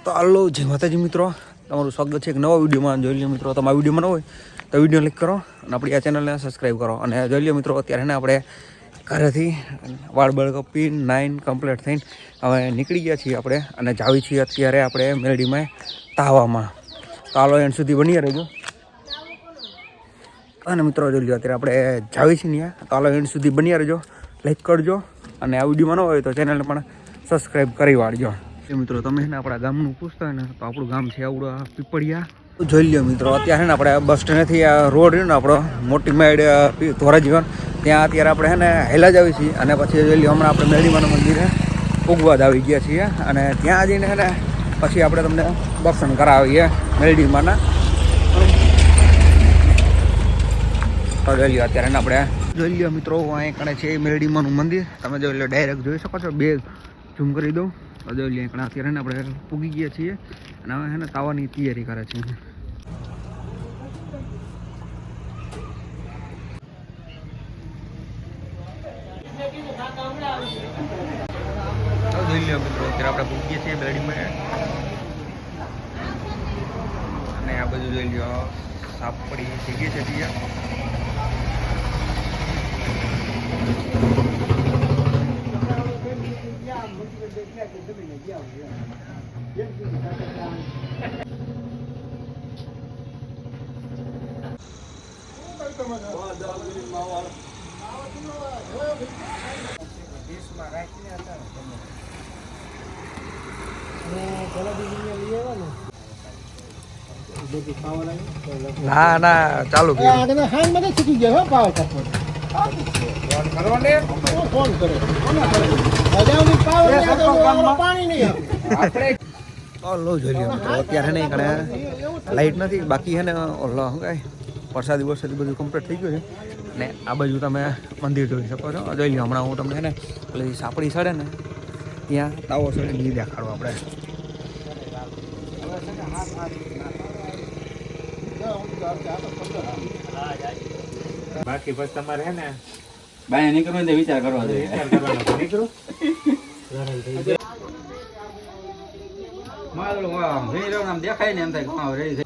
તો હાલો જય માતાજી મિત્રો, તમારું સ્વાગત છે એક નવા વિડીયોમાં. જોઈ લો મિત્રો, તમારા વિડીયોમાં ન હોય તો વિડીયો લાઈક કરો અને આપણી આ ચેનલને સબસ્ક્રાઈબ કરો. અને જોઈ લો મિત્રો, અત્યારે ને આપણે ઘરેથી વાળ બળ કપી 9 કમ્પ્લીટ થઈને હવે નીકળી ગયા છીએ આપણે અને જાવી છીએ અત્યારે આપણે મેરડીમાં તાવામાં. તો હાલો એન્ડ સુધી બની રહેજો. અને મિત્રો જોઈ લો, અત્યારે આપણે જાવી છીએ ત્યાં. તો હાલો એન્ડ સુધી બની રહેજો, લાઈક કરજો અને આ વિડીયોમાં ન હોય તો ચેનલને પણ સબસ્ક્રાઈબ કરી વાળજો. મિત્રો તમે ને આપણા ગામનું પૂછતા હોય ને તો આપણું ગામ છે આવડું પીપળિયા. જોઈ લો મિત્રો, અત્યારે ને આપણે બસ સ્ટેન્ડથી આ રોડ રહ્યો ને આપણો મોટી મેડ ધોરાજીવન, ત્યાં અત્યારે આપણે છે ને હેલા જ આવી છીએ. અને પછી જોઈ લો, હમણાં આપણે મેરડીમાના મંદિરે ઉગવાદ આવી ગયા છીએ અને ત્યાં જઈને છે ને પછી આપણે તમને દર્શન કરાવીએ મેરડીમાના. તો જોઈ લો, અત્યારે ને આપણે જોઈ લો મિત્રો, અહીં કણે છે મેરડીમાનું મંદિર. તમે જોઈ લો, ડાયરેક્ટ જોઈ શકો છો. બે ઝૂમ કરી દઉં. જોઈ લે, અત્યારે ને આપણે પૂગી ગયા છીએ અને હવે છે ને તાવાની તૈયારી કરે છે. જોઈ લો મિત્રો, અત્યારે આપણે પૂગીએ છીએ મેરડીમાં અને આ બધું જોઈ લો સાપ પડી જગ્યા છે ત્યાં. ના ના ચાલુ શીખી ગયો પાવર અત્યારે નહીં કણે લાઈટ નથી, બાકી છે ને ઓલો શું કાંઈ વરસાદી બધું કમ્પ્લીટ થઈ ગયું છે. ને આ બાજુ તમે મંદિર જોઈ શકો છો. જોઈ લો, હમણાં હું તમને છે ને પેલી સાપડી સડે ને ત્યાં તાવો સડે નહીં દેખાડો આપણે. બાકી બસ તમારે હે ને બાય નીકળવું તો વિચાર કરવા દે. નીકળું મારું આમ દેખાય ને એમ થાય રેડી થઈ.